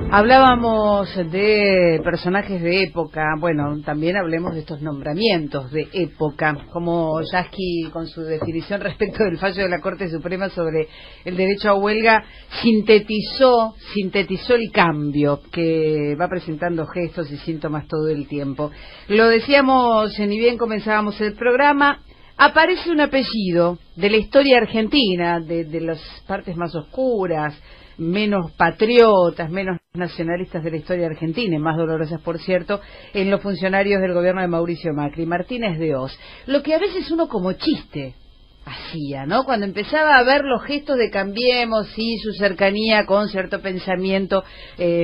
Hablábamos de personajes de época, bueno, también hablemos de estos nombramientos de época, como Yasky con su definición respecto del fallo de la Corte Suprema sobre el derecho a huelga sintetizó el cambio que va presentando gestos y síntomas todo el tiempo. Lo decíamos ni bien comenzábamos el programa. Aparece un apellido de la historia argentina, de las partes más oscuras, menos patriotas, menos nacionalistas de la historia argentina, y más dolorosas, por cierto, en los funcionarios del gobierno de Mauricio Macri, Martínez de Oz. Lo que a veces uno como chiste hacía, ¿no? Cuando empezaba a ver los gestos de Cambiemos y su cercanía con cierto pensamiento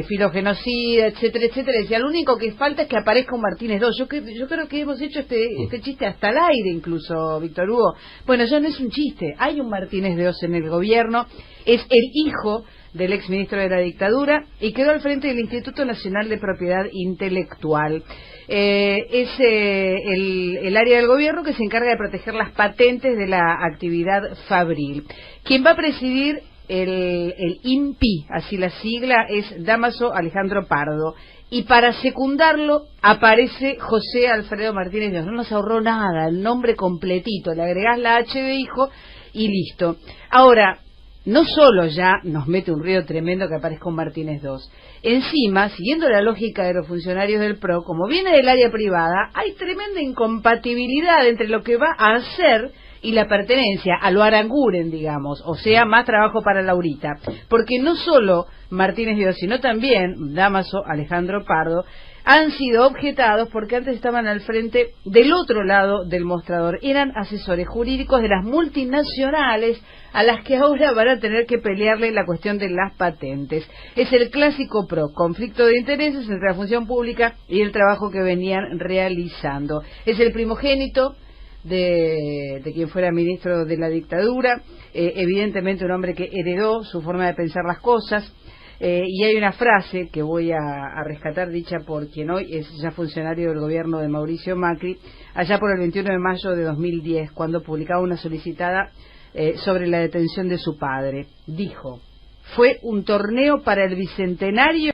filogenocida, etcétera, etcétera, decía, lo único que falta es que aparezca un Martínez de Oz. Yo creo que hemos hecho este chiste hasta al aire incluso, Víctor Hugo. Bueno, ya no es un chiste, hay un Martínez de Oz en el gobierno, es el hijo del exministro de la dictadura y quedó al frente del Instituto Nacional de Propiedad Intelectual. Es el área del gobierno que se encarga de proteger las patentes de la actividad fabril. Quien va a presidir el INPI, así la sigla, es Dámaso Alejandro Pardo. Y para secundarlo aparece José Alfredo Martínez de Oz. No nos ahorró nada, el nombre completito, le agregás la H de hijo y listo. Ahora, no solo ya nos mete un ruido tremendo que aparezca un Martínez de Oz, encima, siguiendo la lógica de los funcionarios del PRO, como viene del área privada, hay tremenda incompatibilidad entre lo que va a hacer y la pertenencia a lo Aranguren, digamos, o sea, más trabajo para Laurita, porque no solo Martínez de Oz, sino también Dámaso Alejandro Pardo, han sido objetados porque antes estaban al frente del otro lado del mostrador, eran asesores jurídicos de las multinacionales a las que ahora van a tener que pelearle la cuestión de las patentes. Es el clásico PRO, conflicto de intereses entre la función pública y el trabajo que venían realizando. Es el primogénito de quien fuera ministro de la dictadura, evidentemente un hombre que heredó su forma de pensar las cosas. Y hay una frase que voy a rescatar, dicha por quien hoy es ya funcionario del gobierno de Mauricio Macri, allá por el 21 de mayo de 2010, cuando publicaba una solicitada sobre la detención de su padre. Dijo, fue un torneo para el bicentenario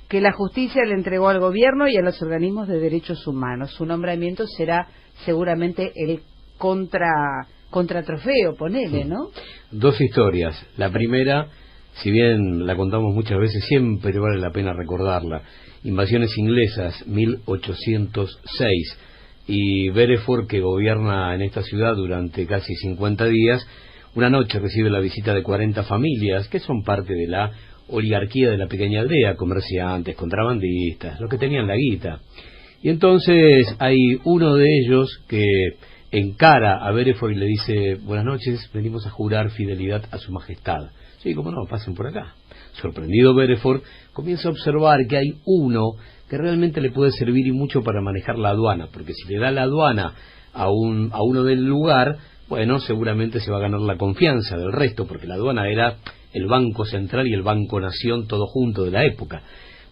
que la justicia le entregó al gobierno y a los organismos de derechos humanos. Su nombramiento será seguramente el contratrofeo, ponele, ¿no? Dos historias. La primera, si bien la contamos muchas veces, siempre vale la pena recordarla. Invasiones inglesas, 1806, y Bereford, que gobierna en esta ciudad durante casi 50 días, una noche recibe la visita de 40 familias, que son parte de la oligarquía de la pequeña aldea, comerciantes, contrabandistas, los que tenían la guita. Y entonces hay uno de ellos que encara a Bereford y le dice, buenas noches, venimos a jurar fidelidad a su majestad. Sí, cómo no, pasen por acá. Sorprendido Bereford comienza a observar que hay uno que realmente le puede servir y mucho para manejar la aduana, porque si le da la aduana a uno del lugar, bueno, seguramente se va a ganar la confianza del resto, porque la aduana era el Banco Central y el Banco Nación todo junto de la época.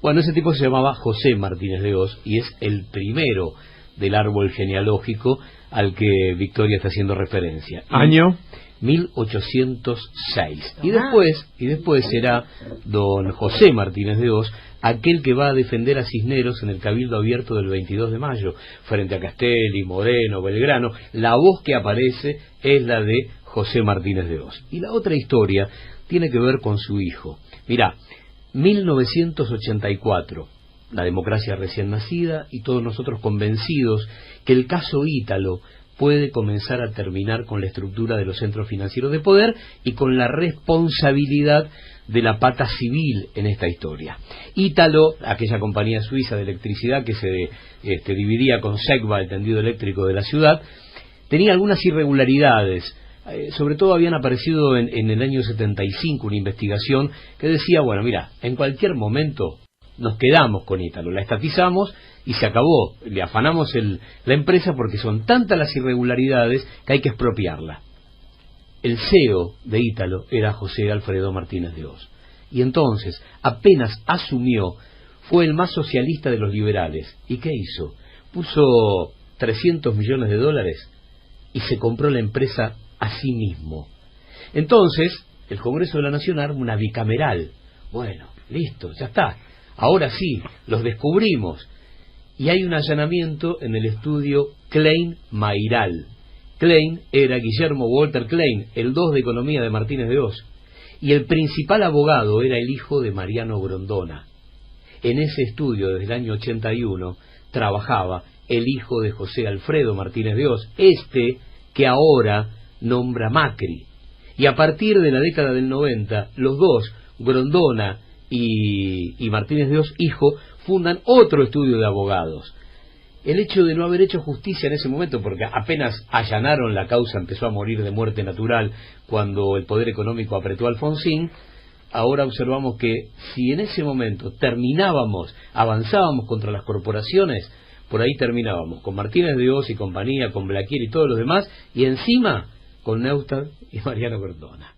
Bueno, ese tipo se llamaba José Martínez de Oz y es el primero del árbol genealógico al que Victoria está haciendo referencia. ¿Año? 1806. Y después será don José Martínez de Oz aquel que va a defender a Cisneros en el Cabildo Abierto del 22 de mayo, frente a Castelli, Moreno, Belgrano. La voz que aparece es la de José Martínez de Oz. Y la otra historia tiene que ver con su hijo. Mirá, 1984, la democracia recién nacida y todos nosotros convencidos que el caso Ítalo puede comenzar a terminar con la estructura de los centros financieros de poder y con la responsabilidad de la pata civil en esta historia. Ítalo, aquella compañía suiza de electricidad que se dividía con SECBA, el tendido eléctrico de la ciudad, tenía algunas irregularidades. Sobre todo habían aparecido en el año 75 una investigación que decía, bueno, mira, en cualquier momento nos quedamos con Ítalo, la estatizamos y se acabó, le afanamos la empresa porque son tantas las irregularidades que hay que expropiarla. El CEO de Ítalo era José Alfredo Martínez de Oz. Y entonces, apenas asumió, fue el más socialista de los liberales. ¿Y qué hizo? Puso $300 millones y se compró la empresa a sí mismo. Entonces, el Congreso de la Nación arma una bicameral. Bueno, listo, ya está. Ahora sí, los descubrimos. Y hay un allanamiento en el estudio Klein Mayral. Klein era Guillermo Walter Klein, el 2 de Economía de Martínez de Oz. Y el principal abogado era el hijo de Mariano Grondona. En ese estudio, desde el año 81, trabajaba el hijo de José Alfredo Martínez de Oz, que ahora nombra Macri. Y a partir de la década del 90, los dos, Grondona y Martínez de Oz, hijo, fundan otro estudio de abogados. El hecho de no haber hecho justicia en ese momento, porque apenas allanaron la causa, empezó a morir de muerte natural cuando el poder económico apretó a Alfonsín. Ahora observamos que si en ese momento avanzábamos contra las corporaciones, por ahí terminábamos con Martínez de Oz y compañía, con Blaquier y todos los demás, y encima con Neustadt y Mariano Grondona.